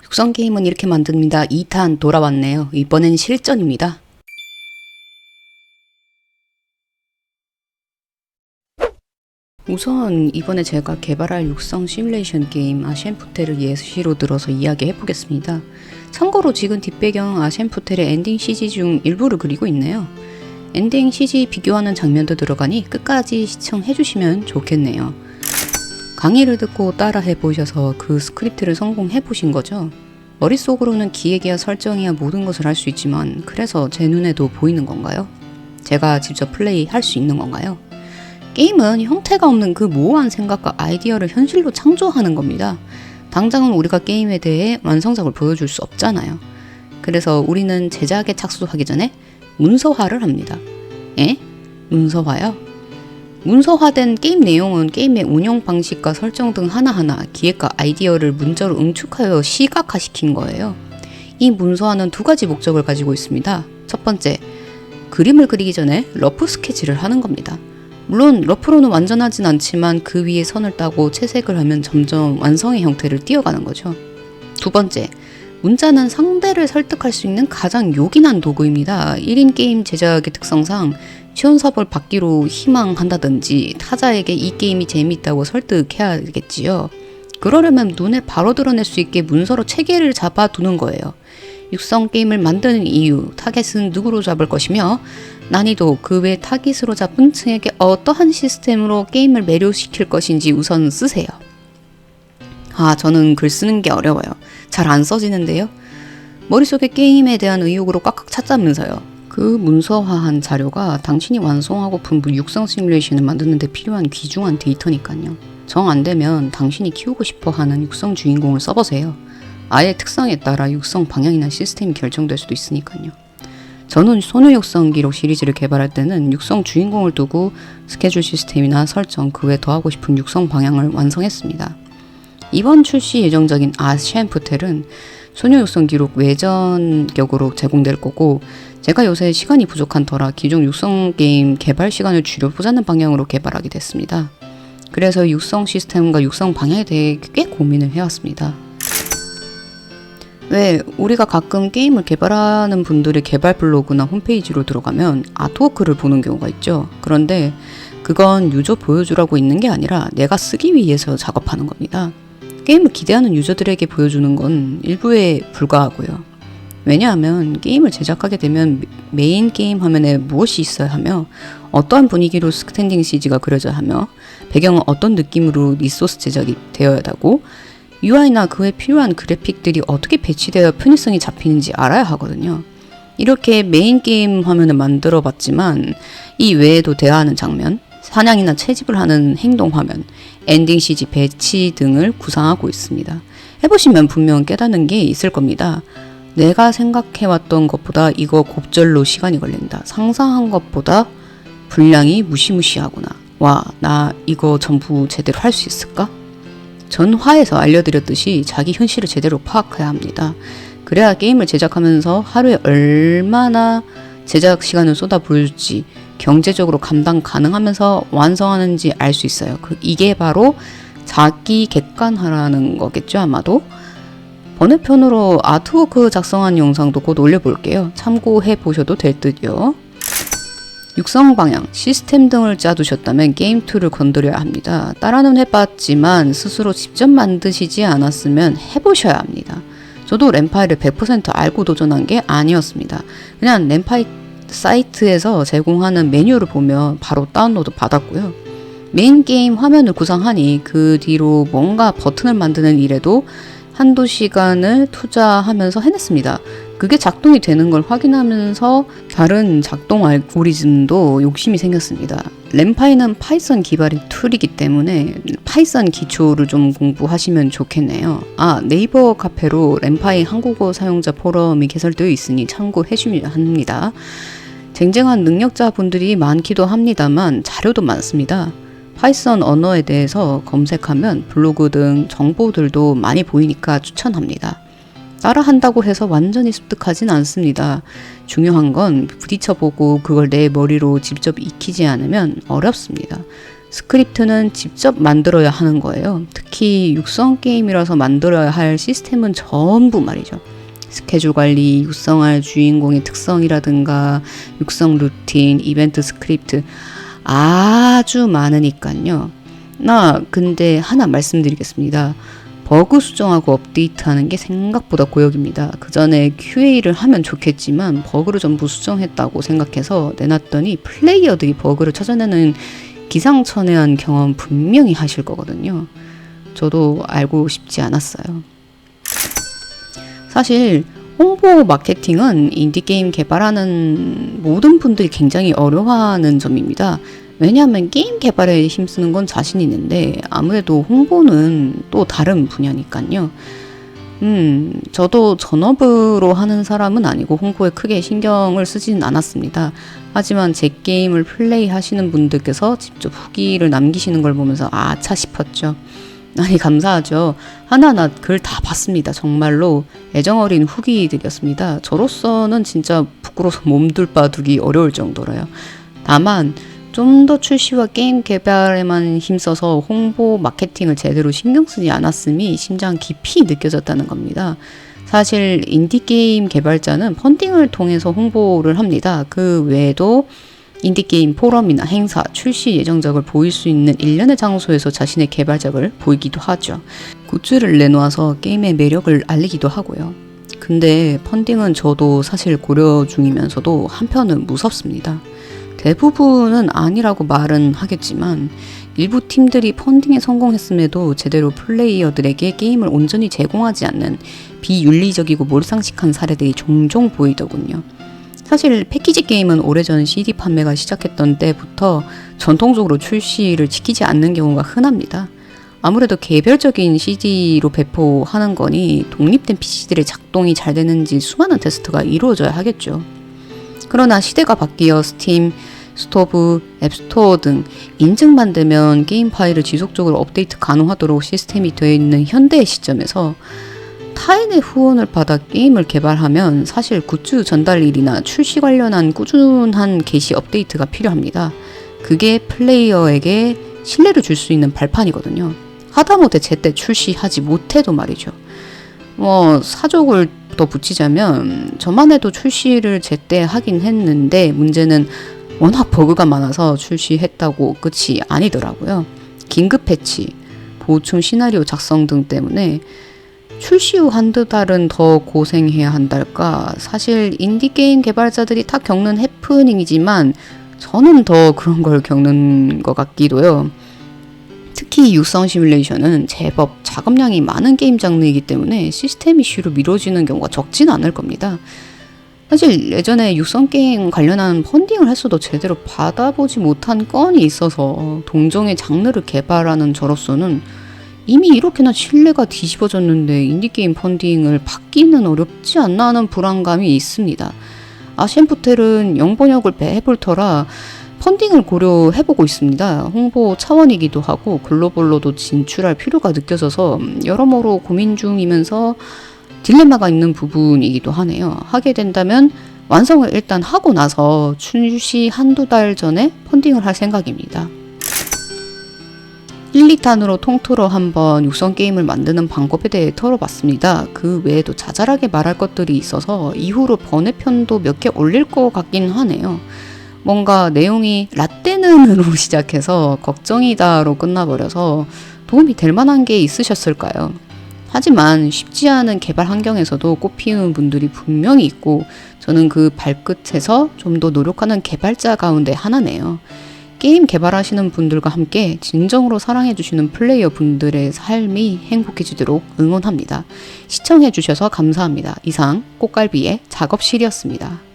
육성 게임은 이렇게 만듭니다. 2탄 돌아왔네요. 이번엔 실전입니다. 우선 이번에 제가 개발할 육성 시뮬레이션 게임 아시엔푸테를 예시로 들어서 이야기해보겠습니다. 참고로 지금 뒷배경 아시엔푸텔의 엔딩 CG 중 일부를 그리고 있네요. 엔딩 CG 비교하는 장면도 들어가니 끝까지 시청해주시면 좋겠네요. 강의를 듣고 따라해보셔서 그 스크립트를 성공해보신 거죠? 머릿속으로는 기획이야 설정이야 모든 것을 할 수 있지만 그래서 제 눈에도 보이는 건가요? 제가 직접 플레이할 수 있는 건가요? 게임은 형태가 없는 그 모호한 생각과 아이디어를 현실로 창조하는 겁니다. 당장은 우리가 게임에 대해 완성작을 보여줄 수 없잖아요. 그래서 우리는 제작에 착수하기 전에 문서화를 합니다. 에? 문서화요? 문서화된 게임 내용은 게임의 운영 방식과 설정 등 하나하나 기획과 아이디어를 문자로 응축하여 시각화시킨 거예요. 이 문서화는 두 가지 목적을 가지고 있습니다. 첫 번째, 그림을 그리기 전에 러프 스케치를 하는 겁니다. 물론 러프로는 완전하진 않지만 그 위에 선을 따고 채색을 하면 점점 완성의 형태를 띄어가는 거죠. 두 번째, 문자는 상대를 설득할 수 있는 가장 요긴한 도구입니다. 1인 게임 제작의 특성상 시온섭을 받기로 희망한다든지 타자에게 이 게임이 재미있다고 설득해야겠지요. 그러려면 눈에 바로 드러낼 수 있게 문서로 체계를 잡아두는 거예요. 육성 게임을 만드는 이유, 타겟은 누구로 잡을 것이며 난이도, 그 외 타깃으로 잡은 층에게 어떠한 시스템으로 게임을 매료시킬 것인지 우선 쓰세요. 저는 글 쓰는 게 어려워요. 잘 안 써지는데요. 머릿속에 게임에 대한 의욕으로 꽉꽉 찼다면서요. 그 문서화한 자료가 당신이 완성하고픈 육성 시뮬레이션을 만드는 데 필요한 귀중한 데이터니까요. 정 안 되면 당신이 키우고 싶어하는 육성 주인공을 써보세요. 아예 특성에 따라 육성 방향이나 시스템이 결정될 수도 있으니까요. 저는 소녀 육성 기록 시리즈를 개발할 때는 육성 주인공을 두고 스케줄 시스템이나 설정, 그 외 더하고 싶은 육성 방향을 완성했습니다. 이번 출시 예정적인 아시엔푸텔은 소녀 육성 기록 외전격으로 제공될 거고, 제가 요새 시간이 부족한 터라 기존 육성 게임 개발 시간을 줄여보자는 방향으로 개발하게 됐습니다. 그래서 육성 시스템과 육성 방향에 대해 꽤 고민을 해왔습니다. 왜 우리가 가끔 게임을 개발하는 분들의 개발 블로그나 홈페이지로 들어가면 아트워크를 보는 경우가 있죠. 그런데 그건 유저 보여주라고 있는 게 아니라 내가 쓰기 위해서 작업하는 겁니다. 게임을 기대하는 유저들에게 보여주는 건 일부에 불과하고요. 왜냐하면 게임을 제작하게 되면 메인 게임 화면에 무엇이 있어야 하며 어떠한 분위기로 스탠딩 CG가 그려져야 하며 배경은 어떤 느낌으로 리소스 제작이 되어야 하고 UI나 그에 필요한 그래픽들이 어떻게 배치되어 편의성이 잡히는지 알아야 하거든요. 이렇게 메인 게임 화면을 만들어 봤지만 이 외에도 대화하는 장면, 사냥이나 채집을 하는 행동 화면, 엔딩 CG 배치 등을 구상하고 있습니다. 해보시면 분명 깨닫는 게 있을 겁니다. 내가 생각해왔던 것보다 이거 곱절로 시간이 걸린다. 상상한 것보다 분량이 무시무시하구나. 와, 나 이거 전부 제대로 할 수 있을까? 전화에서 알려드렸듯이 자기 현실을 제대로 파악해야 합니다. 그래야 게임을 제작하면서 하루에 얼마나 제작 시간을 쏟아부을지 경제적으로 감당 가능하면서 완성하는지 알 수 있어요. 이게 바로 자기 객관화라는 거겠죠, 아마도. 번외편으로 아트워크 작성한 영상도 곧 올려볼게요. 참고해 보셔도 될 듯요. 육성 방향, 시스템 등을 짜두셨다면 게임2를 건드려야 합니다. 따라는 해봤지만 스스로 직접 만드시지 않았으면 해보셔야 합니다. 저도 램파이를 100% 알고 도전한 게 아니었습니다. 그냥 램파이 사이트에서 제공하는 메뉴를 보면 바로 다운로드 받았고요. 메인 게임 화면을 구상하니 그 뒤로 뭔가 버튼을 만드는 일에도 한두 시간을 투자하면서 해냈습니다. 그게 작동이 되는 걸 확인하면서 다른 작동 알고리즘도 욕심이 생겼습니다. 램파이는 파이썬 기반의 툴이기 때문에 파이썬 기초를 좀 공부하시면 좋겠네요. 네이버 카페로 램파이 한국어 사용자 포럼이 개설되어 있으니 참고해 주셔야 합니다. 쟁쟁한 능력자분들이 많기도 합니다만 자료도 많습니다. 파이썬 언어에 대해서 검색하면 블로그 등 정보들도 많이 보이니까 추천합니다. 따라한다고 해서 완전히 습득하진 않습니다. 중요한 건 부딪혀보고 그걸 내 머리로 직접 익히지 않으면 어렵습니다. 스크립트는 직접 만들어야 하는 거예요. 특히 육성 게임이라서 만들어야 할 시스템은 전부 말이죠. 스케줄 관리, 육성할 주인공의 특성이라든가 육성 루틴, 이벤트 스크립트 아주 많으니까요. 나 근데 하나 말씀드리겠습니다. 버그 수정하고 업데이트하는 게 생각보다 고역입니다. 그 전에 QA를 하면 좋겠지만 버그를 전부 수정했다고 생각해서 내놨더니 플레이어들이 버그를 찾아내는 기상천외한 경험 분명히 하실 거거든요. 저도 알고 싶지 않았어요. 사실 홍보 마케팅은 인디게임 개발하는 모든 분들이 굉장히 어려워하는 점입니다. 왜냐하면 게임 개발에 힘쓰는 건 자신 있는데 아무래도 홍보는 또 다른 분야니까요. 저도 전업으로 하는 사람은 아니고 홍보에 크게 신경을 쓰지는 않았습니다. 하지만 제 게임을 플레이하시는 분들께서 직접 후기를 남기시는 걸 보면서 아차 싶었죠. 아니 감사하죠. 하나하나 글 다 봤습니다. 정말로 애정어린 후기들이었습니다. 저로서는 진짜 부끄러워서 몸둘 바두기 어려울 정도로요. 다만 좀 더 출시와 게임 개발에만 힘써서 홍보 마케팅을 제대로 신경 쓰지 않았음이 심장 깊이 느껴졌다는 겁니다. 사실 인디게임 개발자는 펀딩을 통해서 홍보를 합니다. 그 외에도 인디게임 포럼이나 행사, 출시 예정작을 보일 수 있는 일련의 장소에서 자신의 개발작을 보이기도 하죠. 굿즈를 내놓아서 게임의 매력을 알리기도 하고요. 근데 펀딩은 저도 사실 고려 중이면서도 한편은 무섭습니다. 대부분은 아니라고 말은 하겠지만 일부 팀들이 펀딩에 성공했음에도 제대로 플레이어들에게 게임을 온전히 제공하지 않는 비윤리적이고 몰상식한 사례들이 종종 보이더군요. 사실 패키지 게임은 오래전 CD 판매가 시작했던 때부터 전통적으로 출시를 지키지 않는 경우가 흔합니다. 아무래도 개별적인 CD로 배포하는 거니 독립된 PC들의 작동이 잘 되는지 수많은 테스트가 이루어져야 하겠죠. 그러나 시대가 바뀌어 스팀, 스토브, 앱스토어 등 인증만 되면 게임 파일을 지속적으로 업데이트 가능하도록 시스템이 되어 있는 현대의 시점에서 타인의 후원을 받아 게임을 개발하면 사실 굿즈 전달일이나 출시 관련한 꾸준한 게시 업데이트가 필요합니다. 그게 플레이어에게 신뢰를 줄 수 있는 발판이거든요. 하다못해 제때 출시하지 못해도 말이죠. 사족을 더 붙이자면 저만 해도 출시를 제때 하긴 했는데 문제는 워낙 버그가 많아서 출시했다고 끝이 아니더라고요. 긴급 패치, 보충 시나리오 작성 등 때문에 출시 후 한두 달은 더 고생해야 한달까. 사실 인디게임 개발자들이 다 겪는 해프닝이지만 저는 더 그런 걸 겪는 것 같기도요. 특히 육성 시뮬레이션은 제법 작업량이 많은 게임 장르이기 때문에 시스템 이슈로 미뤄지는 경우가 적진 않을 겁니다. 사실 예전에 육성 게임 관련한 펀딩을 했어도 제대로 받아보지 못한 건이 있어서 동종의 장르를 개발하는 저로서는 이미 이렇게나 신뢰가 뒤집어졌는데 인디게임 펀딩을 받기는 어렵지 않나 하는 불안감이 있습니다. 아시엔프텔은 영번역을 해볼 터라 펀딩을 고려해보고 있습니다. 홍보 차원이기도 하고 글로벌로도 진출할 필요가 느껴져서 여러모로 고민 중이면서 딜레마가 있는 부분이기도 하네요. 하게 된다면 완성을 일단 하고 나서 출시 한두 달 전에 펀딩을 할 생각입니다. 1, 2탄으로 통틀어 한번 육성 게임을 만드는 방법에 대해 털어봤습니다. 그 외에도 자잘하게 말할 것들이 있어서 이후로 번외편도 몇 개 올릴 것 같긴 하네요. 뭔가 내용이 라떼는으로 시작해서 걱정이다로 끝나버려서 도움이 될 만한 게 있으셨을까요? 하지만 쉽지 않은 개발 환경에서도 꽃피우는 분들이 분명히 있고 저는 그 발끝에서 좀 더 노력하는 개발자 가운데 하나네요. 게임 개발하시는 분들과 함께 진정으로 사랑해주시는 플레이어 분들의 삶이 행복해지도록 응원합니다. 시청해주셔서 감사합니다. 이상 꽃갈비의 작업실이었습니다.